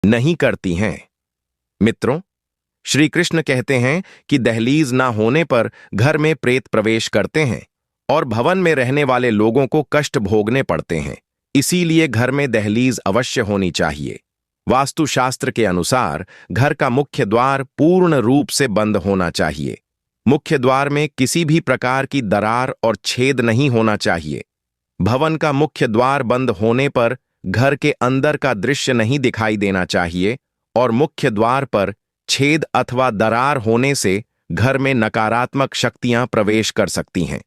नहीं करती हैं। मित्रों, श्री कृष्ण कहते हैं कि दहलीज ना होने पर घर में प्रेत प्रवेश करते हैं और भवन में रहने वाले लोगों को कष्ट भोगने पड़ते हैं। इसीलिए घर में दहलीज अवश्य होनी चाहिए। वास्तुशास्त्र के अनुसार घर का मुख्य द्वार पूर्ण रूप से बंद होना चाहिए। मुख्य द्वार में किसी भी प्रकार की दरार और छेद नहीं होना चाहिए। भवन का मुख्य द्वार बंद होने पर घर के अंदर का दृश्य नहीं दिखाई देना चाहिए और मुख्य द्वार पर छेद अथवा दरार होने से घर में नकारात्मक शक्तियां प्रवेश कर सकती हैं।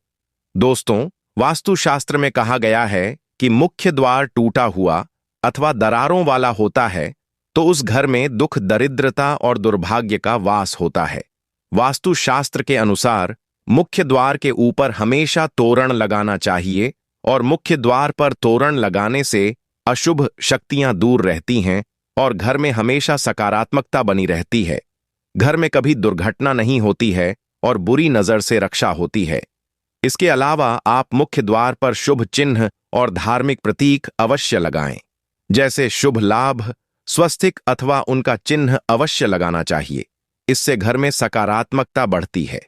दोस्तों, वास्तुशास्त्र में कहा गया है कि मुख्य द्वार टूटा हुआ अथवा दरारों वाला होता है तो उस घर में दुख, दरिद्रता और दुर्भाग्य का वास होता है। वास्तुशास्त्र के अनुसार मुख्य द्वार के ऊपर हमेशा तोरण लगाना चाहिए और मुख्य द्वार पर तोरण लगाने से अशुभ शक्तियां दूर रहती हैं और घर में हमेशा सकारात्मकता बनी रहती है। घर में कभी दुर्घटना नहीं होती है और बुरी नजर से रक्षा होती है। इसके अलावा आप मुख्य द्वार पर शुभ चिन्ह और धार्मिक प्रतीक अवश्य लगाएं, जैसे शुभ लाभ, स्वस्तिक अथवा उनका चिन्ह अवश्य लगाना चाहिए। इससे घर में सकारात्मकता बढ़ती है।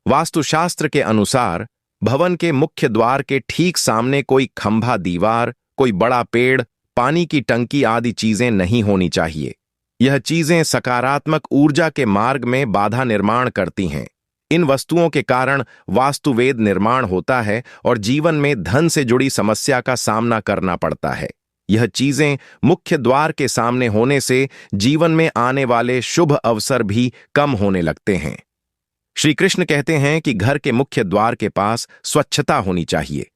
वास्तुशास्त्र के अनुसार भवन के मुख्य द्वार के ठीक सामने कोई खंभा, दीवार, कोई बड़ा पेड़, पानी की टंकी आदि चीजें नहीं होनी चाहिए। यह चीजें सकारात्मक ऊर्जा के मार्ग में बाधा निर्माण करती हैं। इन वस्तुओं के कारण वास्तुवेद निर्माण होता है और जीवन में धन से जुड़ी समस्या का सामना करना पड़ता है। यह चीजें मुख्य द्वार के सामने होने से जीवन में आने वाले शुभ अवसर भी कम होने लगते हैं। श्री कृष्ण कहते हैं कि घर के मुख्य द्वार के पास स्वच्छता होनी चाहिए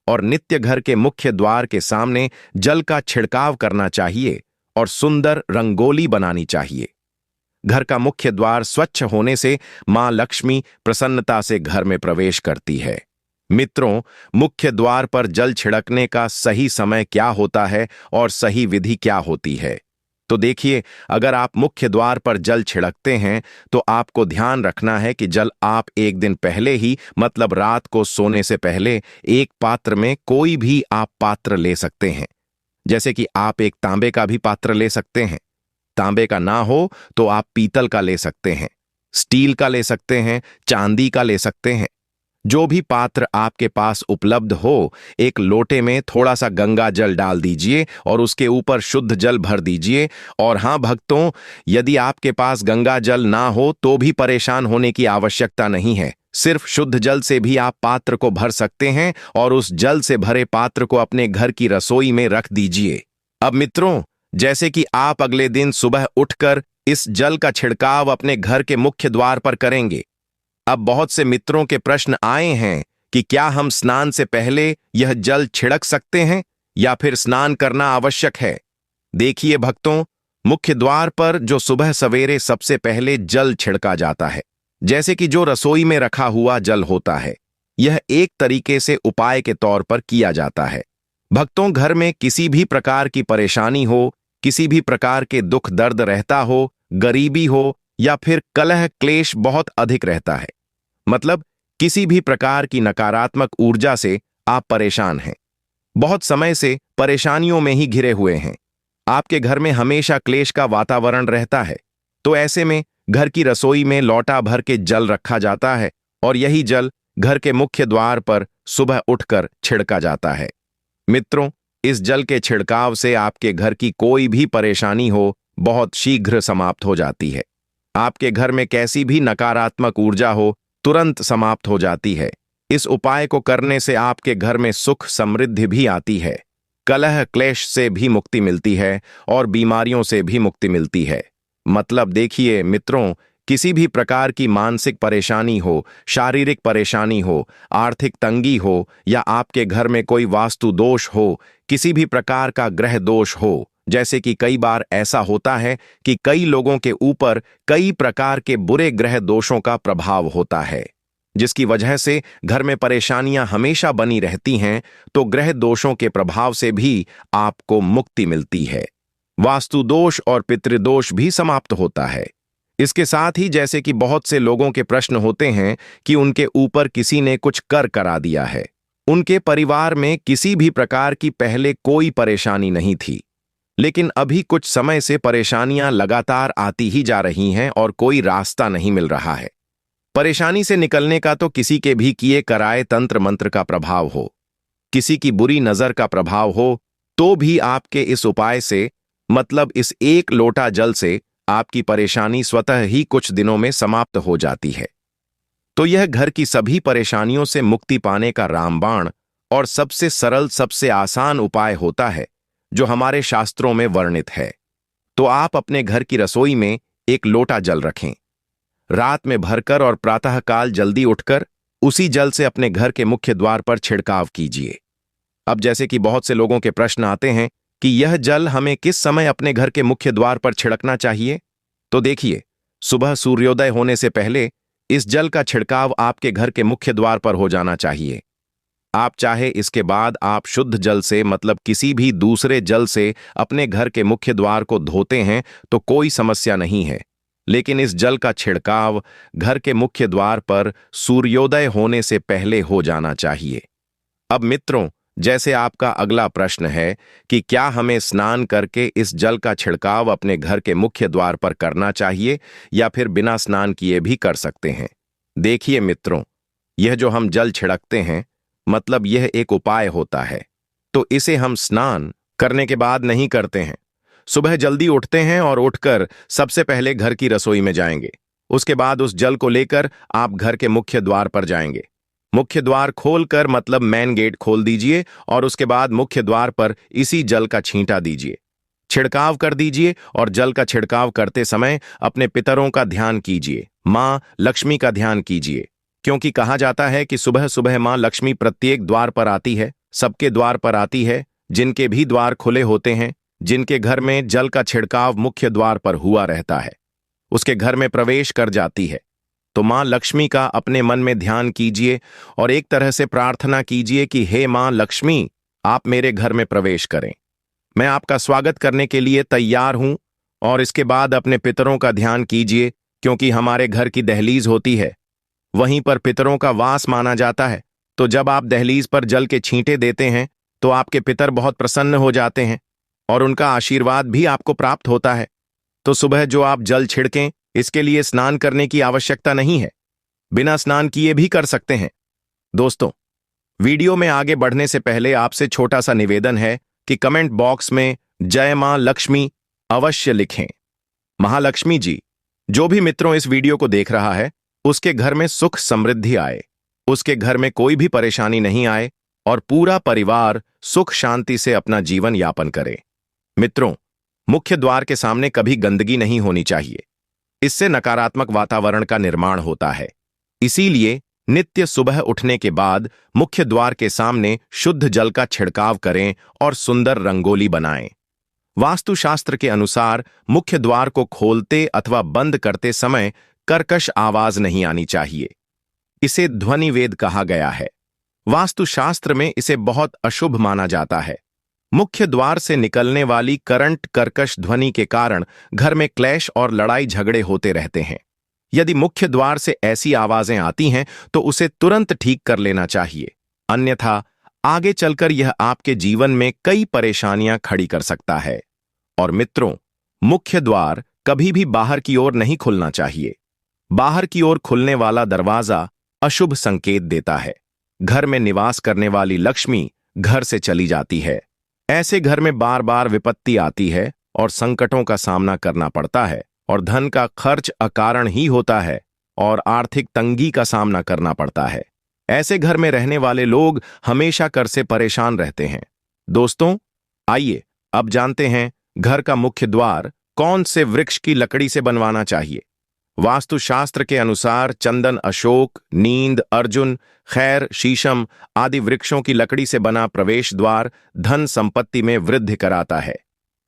और नित्य घर के मुख्य द्वार के सामने जल का छिड़काव करना चाहिए और सुंदर रंगोली बनानी चाहिए। घर का मुख्य द्वार स्वच्छ होने से मां लक्ष्मी प्रसन्नता से घर में प्रवेश करती है। मित्रों, मुख्य द्वार पर जल छिड़कने का सही समय क्या होता है और सही विधि क्या होती है? तो देखिए, अगर आप मुख्य द्वार पर जल छिड़कते हैं तो आपको ध्यान रखना है कि जल आप एक दिन पहले ही, मतलब रात को सोने से पहले, एक पात्र में कोई भी आप पात्र ले सकते हैं। जैसे कि आप एक तांबे का भी पात्र ले सकते हैं। तांबे का ना हो तो आप पीतल का ले सकते हैं, स्टील का ले सकते हैं, चांदी का ले सकते हैं। जो भी पात्र आपके पास उपलब्ध हो, एक लोटे में थोड़ा सा गंगा जल डाल दीजिए और उसके ऊपर शुद्ध जल भर दीजिए। और हां भक्तों, यदि आपके पास गंगा जल ना हो तो भी परेशान होने की आवश्यकता नहीं है। सिर्फ शुद्ध जल से भी आप पात्र को भर सकते हैं और उस जल से भरे पात्र को अपने घर की रसोई में रख दीजिए। अब मित्रों, जैसे कि आप अगले दिन सुबह उठकर इस जल का छिड़काव अपने घर के मुख्य द्वार पर करेंगे। अब बहुत से मित्रों के प्रश्न आए हैं कि क्या हम स्नान से पहले यह जल छिड़क सकते हैं या फिर स्नान करना आवश्यक है? देखिए भक्तों, मुख्य द्वार पर जो सुबह सवेरे सबसे पहले जल छिड़का जाता है, जैसे कि जो रसोई में रखा हुआ जल होता है, यह एक तरीके से उपाय के तौर पर किया जाता है। भक्तों, घर में किसी भी प्रकार की परेशानी हो, किसी भी प्रकार के दुख दर्द रहता हो, गरीबी हो या फिर कलह क्लेश बहुत अधिक रहता है, मतलब किसी भी प्रकार की नकारात्मक ऊर्जा से आप परेशान हैं, बहुत समय से परेशानियों में ही घिरे हुए हैं, आपके घर में हमेशा क्लेश का वातावरण रहता है, तो ऐसे में घर की रसोई में लोटा भर के जल रखा जाता है और यही जल घर के मुख्य द्वार पर सुबह उठकर छिड़का जाता है। मित्रों, इस जल के छिड़काव से आपके घर की कोई भी परेशानी हो बहुत शीघ्र समाप्त हो जाती है। आपके घर में कैसी भी नकारात्मक ऊर्जा हो तुरंत समाप्त हो जाती है। इस उपाय को करने से आपके घर में सुख समृद्धि भी आती है, कलह क्लेश से भी मुक्ति मिलती है और बीमारियों से भी मुक्ति मिलती है। मतलब देखिए मित्रों, किसी भी प्रकार की मानसिक परेशानी हो, शारीरिक परेशानी हो, आर्थिक तंगी हो या आपके घर में कोई वास्तु दोष हो, किसी भी प्रकार का ग्रह दोष हो, जैसे कि कई बार ऐसा होता है कि कई लोगों के ऊपर कई प्रकार के बुरे ग्रह दोषों का प्रभाव होता है, जिसकी वजह से घर में परेशानियां हमेशा बनी रहती हैं, तो ग्रह दोषों के प्रभाव से भी आपको मुक्ति मिलती है। वास्तु दोष और पितृदोष भी समाप्त होता है। इसके साथ ही जैसे कि बहुत से लोगों के प्रश्न होते हैं कि उनके ऊपर किसी ने कुछ कर करा दिया है, उनके परिवार में किसी भी प्रकार की पहले कोई परेशानी नहीं थी, लेकिन अभी कुछ समय से परेशानियां लगातार आती ही जा रही हैं और कोई रास्ता नहीं मिल रहा है। परेशानी से निकलने का तो किसी के भी किए कराए तंत्र मंत्र का प्रभाव हो, किसी की बुरी नजर का प्रभाव हो, तो भी आपके इस उपाय से, मतलब इस एक लोटा जल से, आपकी परेशानी स्वतः ही कुछ दिनों में समाप्त हो जाती है। तो यह घर की सभी परेशानियों से मुक्ति पाने का रामबाण और सबसे सरल, सबसे आसान उपाय होता है जो हमारे शास्त्रों में वर्णित है। तो आप अपने घर की रसोई में एक लोटा जल रखें, रात में भरकर और प्रातःकाल जल्दी उठकर उसी जल से अपने घर के मुख्य द्वार पर छिड़काव कीजिए। अब जैसे कि बहुत से लोगों के प्रश्न आते हैं कि यह जल हमें किस समय अपने घर के मुख्य द्वार पर छिड़कना चाहिए, तो देखिए, सुबह सूर्योदय होने से पहले इस जल का छिड़काव आपके घर के मुख्य द्वार पर हो जाना चाहिए। आप चाहे इसके बाद आप शुद्ध जल से, मतलब किसी भी दूसरे जल से अपने घर के मुख्य द्वार को धोते हैं तो कोई समस्या नहीं है, लेकिन इस जल का छिड़काव घर के मुख्य द्वार पर सूर्योदय होने से पहले हो जाना चाहिए। अब मित्रों, जैसे आपका अगला प्रश्न है कि क्या हमें स्नान करके इस जल का छिड़काव अपने घर के मुख्य द्वार पर करना चाहिए या फिर बिना स्नान किए भी कर सकते हैं। देखिए मित्रों, यह जो हम जल छिड़कते हैं, मतलब यह एक उपाय होता है, तो इसे हम स्नान करने के बाद नहीं करते हैं। सुबह जल्दी उठते हैं और उठकर सबसे पहले घर की रसोई में जाएंगे। उसके बाद उस जल को लेकर आप घर के मुख्य द्वार पर जाएंगे। मुख्य द्वार खोलकर, मतलब मेन गेट खोल दीजिए और उसके बाद मुख्य द्वार पर इसी जल का छींटा दीजिए, छिड़काव कर दीजिए। और जल का छिड़काव करते समय अपने पितरों का ध्यान कीजिए, मां लक्ष्मी का ध्यान कीजिए, क्योंकि कहा जाता है कि सुबह सुबह मां लक्ष्मी प्रत्येक द्वार पर आती है, सबके द्वार पर आती है। जिनके भी द्वार खुले होते हैं, जिनके घर में जल का छिड़काव मुख्य द्वार पर हुआ रहता है, उसके घर में प्रवेश कर जाती है। तो मां लक्ष्मी का अपने मन में ध्यान कीजिए और एक तरह से प्रार्थना कीजिए कि हे मां लक्ष्मी, आप मेरे घर में प्रवेश करें, मैं आपका स्वागत करने के लिए तैयार हूं। और इसके बाद अपने पितरों का ध्यान कीजिए, क्योंकि हमारे घर की दहलीज होती है, वहीं पर पितरों का वास माना जाता है। तो जब आप दहलीज पर जल के छींटे देते हैं तो आपके पितर बहुत प्रसन्न हो जाते हैं और उनका आशीर्वाद भी आपको प्राप्त होता है। तो सुबह जो आप जल छिड़कें, इसके लिए स्नान करने की आवश्यकता नहीं है, बिना स्नान किए भी कर सकते हैं। दोस्तों, वीडियो में आगे बढ़ने से पहले आपसे छोटा सा निवेदन है कि कमेंट बॉक्स में जय मां लक्ष्मी अवश्य लिखें। महालक्ष्मी जी, जो भी मित्रों इस वीडियो को देख रहा है, उसके घर में सुख समृद्धि आए, उसके घर में कोई भी परेशानी नहीं आए और पूरा परिवार सुख शांति से अपना जीवन यापन करे। मित्रों, मुख्य द्वार के सामने कभी गंदगी नहीं होनी चाहिए, इससे नकारात्मक वातावरण का निर्माण होता है। इसीलिए नित्य सुबह उठने के बाद मुख्य द्वार के सामने शुद्ध जल का छिड़काव करें और सुंदर रंगोली बनाएं। वास्तुशास्त्र के अनुसार मुख्य द्वार को खोलते अथवा बंद करते समय कर्कश आवाज नहीं आनी चाहिए, इसे ध्वनिवेद कहा गया है। वास्तुशास्त्र में इसे बहुत अशुभ माना जाता है। मुख्य द्वार से निकलने वाली करंट कर्कश ध्वनि के कारण घर में क्लेश और लड़ाई झगड़े होते रहते हैं। यदि मुख्य द्वार से ऐसी आवाजें आती हैं तो उसे तुरंत ठीक कर लेना चाहिए, अन्यथा आगे चलकर यह आपके जीवन में कई परेशानियां खड़ी कर सकता है। और मित्रों, मुख्य द्वार कभी भी बाहर की ओर नहीं खुलना चाहिए। बाहर की ओर खुलने वाला दरवाजा अशुभ संकेत देता है। घर में निवास करने वाली लक्ष्मी घर से चली जाती है। ऐसे घर में बार बार विपत्ति आती है और संकटों का सामना करना पड़ता है और धन का खर्च अकारण ही होता है और आर्थिक तंगी का सामना करना पड़ता है। ऐसे घर में रहने वाले लोग हमेशा कर से परेशान रहते हैं। दोस्तों, आइए अब जानते हैं घर का मुख्य द्वार कौन से वृक्ष की लकड़ी से बनवाना चाहिए। वास्तुशास्त्र के अनुसार चंदन, अशोक, नींद, अर्जुन, खैर, शीशम आदि वृक्षों की लकड़ी से बना प्रवेश द्वार धन संपत्ति में वृद्धि कराता है।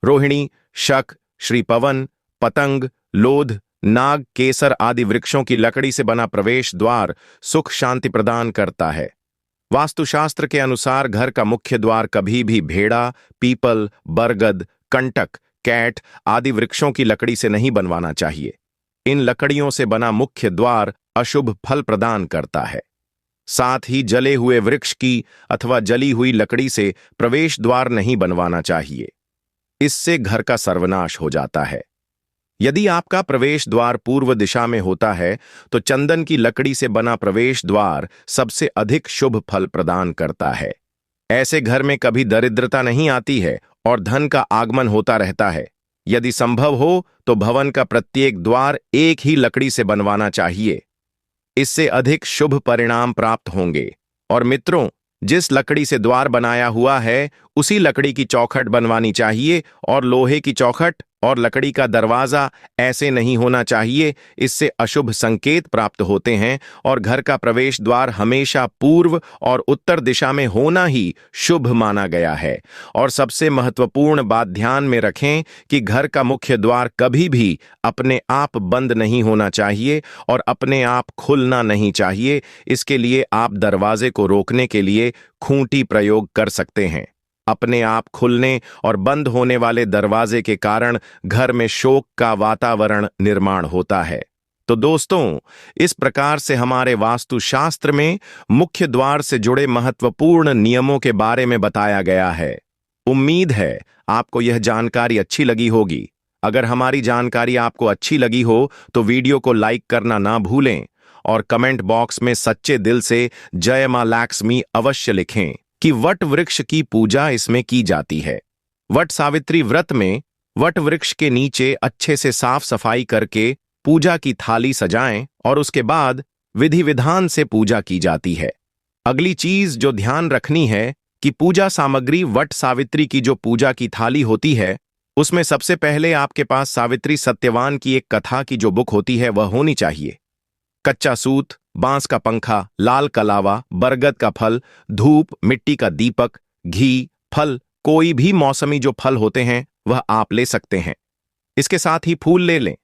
रोहिणी, शक, श्रीपवन, पतंग, लोध, नाग, केसर आदि वृक्षों की लकड़ी से बना प्रवेश द्वार सुख शांति प्रदान करता है। वास्तुशास्त्र के अनुसार घर का मुख्य द्वार कभी भी भेड़ा, पीपल, बरगद, कंटक, कैट आदि वृक्षों की लकड़ी से नहीं बनवाना चाहिए। इन लकड़ियों से बना मुख्य द्वार अशुभ फल प्रदान करता है। साथ ही जले हुए वृक्ष की अथवा जली हुई लकड़ी से प्रवेश द्वार नहीं बनवाना चाहिए। इससे घर का सर्वनाश हो जाता है। यदि आपका प्रवेश द्वार पूर्व दिशा में होता है तो चंदन की लकड़ी से बना प्रवेश द्वार सबसे अधिक शुभ फल प्रदान करता है। ऐसे घर में कभी दरिद्रता नहीं आती है और धन का आगमन होता रहता है। यदि संभव हो तो भवन का प्रत्येक द्वार एक ही लकड़ी से बनवाना चाहिए। इससे अधिक शुभ परिणाम प्राप्त होंगे। और मित्रों, जिस लकड़ी से द्वार बनाया हुआ है उसी लकड़ी की चौखट बनवानी चाहिए, और लोहे की चौखट और लकड़ी का दरवाजा ऐसे नहीं होना चाहिए। इससे अशुभ संकेत प्राप्त होते हैं और घर का प्रवेश द्वार हमेशा पूर्व और उत्तर दिशा में होना ही शुभ माना गया है। और सबसे महत्वपूर्ण बात ध्यान में रखें कि घर का मुख्य द्वार कभी भी अपने आप बंद नहीं होना चाहिए और अपने आप खुलना नहीं चाहिए। इसके लिए आप दरवाजे को रोकने के लिए खूंटी प्रयोग कर सकते हैं। अपने आप खुलने और बंद होने वाले दरवाजे के कारण घर में शोक का वातावरण निर्माण होता है। तो दोस्तों, इस प्रकार से हमारे वास्तुशास्त्र में मुख्य द्वार से जुड़े महत्वपूर्ण नियमों के बारे में बताया गया है। उम्मीद है आपको यह जानकारी अच्छी लगी होगी। अगर हमारी जानकारी आपको अच्छी लगी हो तो वीडियो को लाइक करना ना भूलें और कमेंट बॉक्स में सच्चे दिल से जय मां लक्ष्मी अवश्य लिखें कि वट वृक्ष की पूजा इसमें की जाती है। वट सावित्री व्रत में वट वृक्ष के नीचे अच्छे से साफ सफाई करके पूजा की थाली सजाएं और उसके बाद विधि विधान से पूजा की जाती है। अगली चीज जो ध्यान रखनी है कि पूजा सामग्री वट सावित्री की जो पूजा की थाली होती है उसमें सबसे पहले आपके पास सावित्री सत्यवान की एक कथा की जो बुक होती है वह होनी चाहिए। कच्चा सूत, बांस का पंखा, लाल कलावा, बरगद का फल, धूप, मिट्टी का दीपक, घी, फल, कोई भी मौसमी जो फल होते हैं वह आप ले सकते हैं। इसके साथ ही फूल ले लें।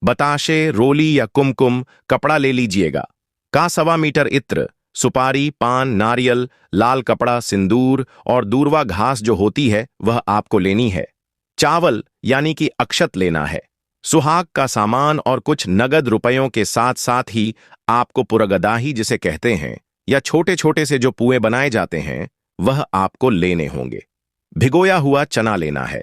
बताशे, रोली या कुमकुम, कपड़ा ले लीजिएगा। का 1.25 मीटर इत्र, सुपारी, पान, नारियल, लाल कपड़ा, सिंदूर और दूर्वा घास जो होती है वह आपको लेनी है। चावल यानी कि अक्षत लेना है। सुहाग का सामान और कुछ नगद रुपयों के साथ साथ ही आपको पुरगदाही जिसे कहते हैं या छोटे छोटे से जो पुए बनाए जाते हैं वह आपको लेने होंगे। भिगोया हुआ चना लेना है।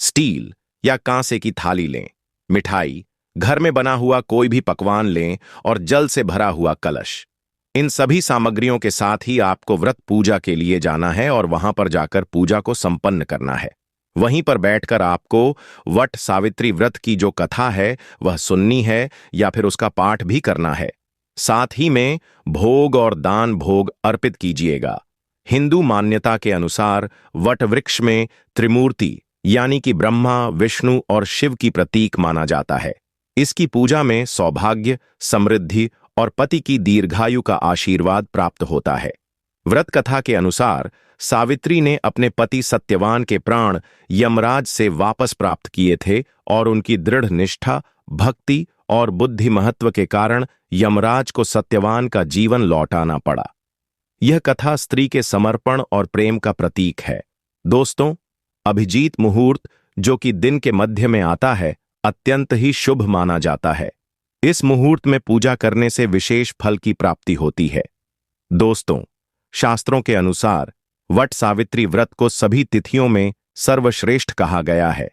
स्टील या कांसे की थाली लें। मिठाई, घर में बना हुआ कोई भी पकवान लें और जल से भरा हुआ कलश। इन सभी सामग्रियों के साथ ही आपको व्रत पूजा के लिए जाना है और वहां पर जाकर पूजा को संपन्न करना है। वहीं पर बैठकर आपको वट सावित्री व्रत की जो कथा है वह सुननी है या फिर उसका पाठ भी करना है। साथ ही में भोग और दान भोग अर्पित कीजिएगा। हिंदू मान्यता के अनुसार वट वृक्ष में त्रिमूर्ति यानी कि ब्रह्मा, विष्णु और शिव की प्रतीक माना जाता है। इसकी पूजा में सौभाग्य, समृद्धि और पति की दीर्घायु का आशीर्वाद प्राप्त होता है। व्रत कथा के अनुसार सावित्री ने अपने पति सत्यवान के प्राण यमराज से वापस प्राप्त किए थे और उनकी दृढ़ निष्ठा, भक्ति और बुद्धि महत्व के कारण यमराज को सत्यवान का जीवन लौटाना पड़ा। यह कथा स्त्री के समर्पण और प्रेम का प्रतीक है। दोस्तों, अभिजीत मुहूर्त जो कि दिन के मध्य में आता है अत्यंत ही शुभ माना जाता है। इस मुहूर्त में पूजा करने से विशेष फल की प्राप्ति होती है। दोस्तों, शास्त्रों के अनुसार वट सावित्री व्रत को सभी तिथियों में सर्वश्रेष्ठ कहा गया है,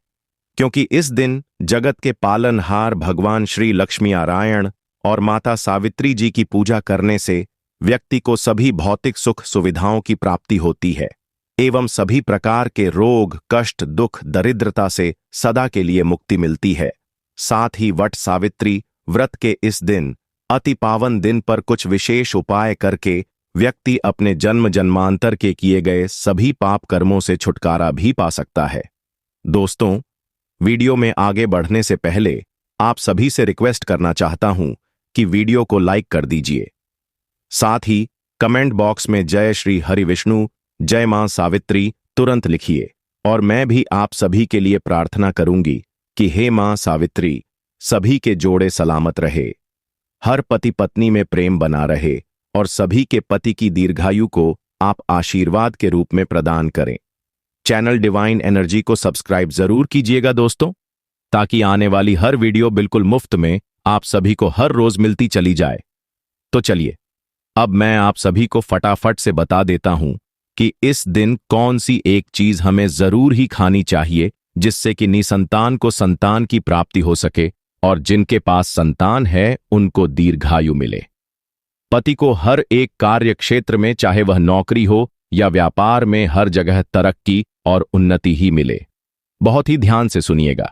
क्योंकि इस दिन जगत के पालनहार भगवान श्री लक्ष्मी नारायण और माता सावित्री जी की पूजा करने से व्यक्ति को सभी भौतिक सुख सुविधाओं की प्राप्ति होती है एवं सभी प्रकार के रोग, कष्ट, दुख, दरिद्रता से सदा के लिए मुक्ति मिलती है। साथ ही वट सावित्री व्रत के इस दिन, अति पावन दिन पर कुछ विशेष उपाय करके व्यक्ति अपने जन्म जन्मांतर के किए गए सभी पाप कर्मों से छुटकारा भी पा सकता है। दोस्तों, वीडियो में आगे बढ़ने से पहले आप सभी से रिक्वेस्ट करना चाहता हूं कि वीडियो को लाइक कर दीजिए। साथ ही कमेंट बॉक्स में जय श्री हरि विष्णु, जय मां सावित्री तुरंत लिखिए और मैं भी आप सभी के लिए प्रार्थना करूंगी कि हे मां सावित्री, सभी के जोड़े सलामत रहे, हर पति पत्नी में प्रेम बना रहे और सभी के पति की दीर्घायु को आप आशीर्वाद के रूप में प्रदान करें। चैनल डिवाइन एनर्जी को सब्सक्राइब जरूर कीजिएगा दोस्तों, ताकि आने वाली हर वीडियो बिल्कुल मुफ्त में आप सभी को हर रोज मिलती चली जाए। तो चलिए, अब मैं आप सभी को फटाफट से बता देता हूं कि इस दिन कौन सी एक चीज हमें जरूर ही खानी चाहिए जिससे कि निसंतान को संतान की प्राप्ति हो सके और जिनके पास संतान है उनको दीर्घायु मिले। पति को हर एक कार्य क्षेत्र में, चाहे वह नौकरी हो या व्यापार में, हर जगह तरक्की और उन्नति ही मिले। बहुत ही ध्यान से सुनिएगा।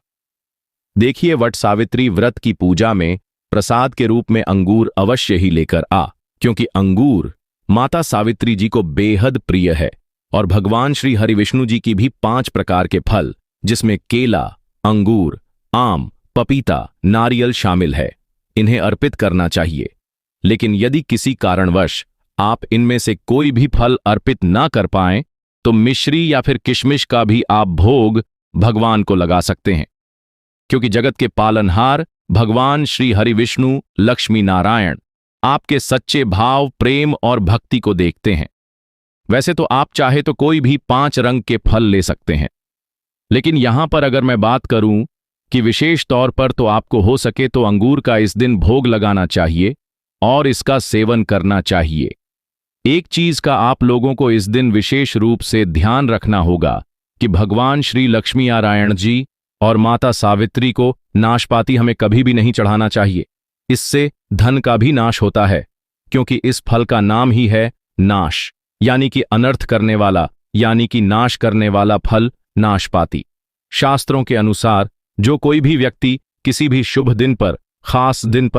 देखिए, वट सावित्री व्रत की पूजा में प्रसाद के रूप में अंगूर अवश्य ही लेकर आ, क्योंकि अंगूर माता सावित्री जी को बेहद प्रिय है। और भगवान श्री हरिविष्णु जी की भी 5 प्रकार के फल, जिसमें केला, अंगूर, आम, पपीता, नारियल शामिल है, इन्हें अर्पित करना चाहिए। लेकिन यदि किसी कारणवश आप इनमें से कोई भी फल अर्पित ना कर पाएं, तो मिश्री या फिर किशमिश का भी आप भोग भगवान को लगा सकते हैं, क्योंकि जगत के पालनहार भगवान श्री हरिविष्णु लक्ष्मी नारायण आपके सच्चे भाव, प्रेम और भक्ति को देखते हैं। वैसे तो आप चाहे तो कोई भी 5 रंग के फल ले सकते हैं, लेकिन यहां पर अगर मैं बात करूं कि विशेष तौर पर, तो आपको हो सके तो अंगूर का इस दिन भोग लगाना चाहिए और इसका सेवन करना चाहिए। एक चीज का आप लोगों को इस दिन विशेष रूप से ध्यान रखना होगा कि भगवान श्री लक्ष्मी नारायण जी और माता सावित्री को नाशपाती हमें कभी भी नहीं चढ़ाना चाहिए। इससे धन का भी नाश होता है, क्योंकि इस फल का नाम ही है नाश, यानी कि अनर्थ करने वाला, यानी कि नाश करने वाला फल नाशपाती। शास्त्रों के अनुसार जो कोई भी व्यक्ति किसी भी शुभ दिन पर,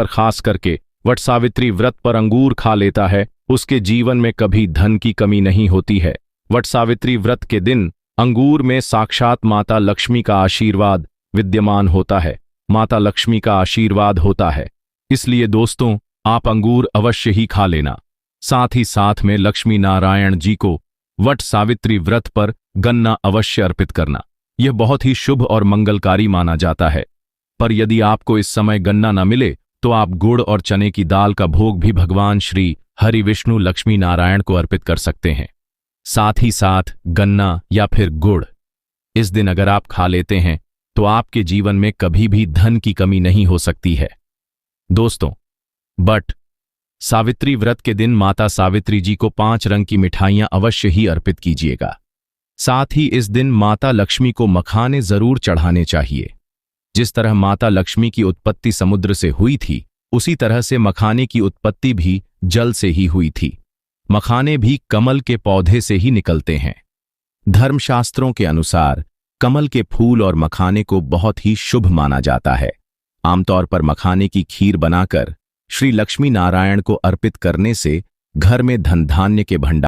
खास करके वट सावित्री व्रत पर अंगूर खा लेता है, उसके जीवन में कभी धन की कमी नहीं होती है। वट सावित्री व्रत के दिन अंगूर में साक्षात माता लक्ष्मी का आशीर्वाद विद्यमान होता है, माता लक्ष्मी का आशीर्वाद होता है। इसलिए दोस्तों, आप अंगूर अवश्य ही खा लेना। साथ ही साथ में लक्ष्मी नारायण जी को वट सावित्री व्रत पर गन्ना अवश्य अर्पित करना, यह बहुत ही शुभ और मंगलकारी माना जाता है। पर यदि आपको इस समय गन्ना न मिले, तो आप गुड़ और चने की दाल का भोग भी भगवान श्री हरिविष्णु लक्ष्मी नारायण को अर्पित कर सकते हैं। साथ ही साथ गन्ना या फिर गुड़ इस दिन अगर आप खा लेते हैं, तो आपके जीवन में कभी भी धन की कमी नहीं हो सकती है। दोस्तों, बट सावित्री व्रत के दिन माता सावित्री जी को 5 रंग की मिठाइयां अवश्य ही अर्पित कीजिएगा। साथ ही इस दिन माता लक्ष्मी को मखाने जरूर चढ़ाने चाहिए। जिस तरह माता लक्ष्मी की उत्पत्ति समुद्र से हुई थी, उसी तरह से मखाने की उत्पत्ति भी जल से ही हुई थी। मखाने भी कमल के पौधे से ही निकलते हैं। धर्मशास्त्रों के अनुसार कमल के फूल और मखाने को बहुत ही शुभ माना जाता है। आमतौर पर मखाने की खीर बनाकर श्री लक्ष्मी नारायण को अर्पित करने से घर में धन धान्य के भंडार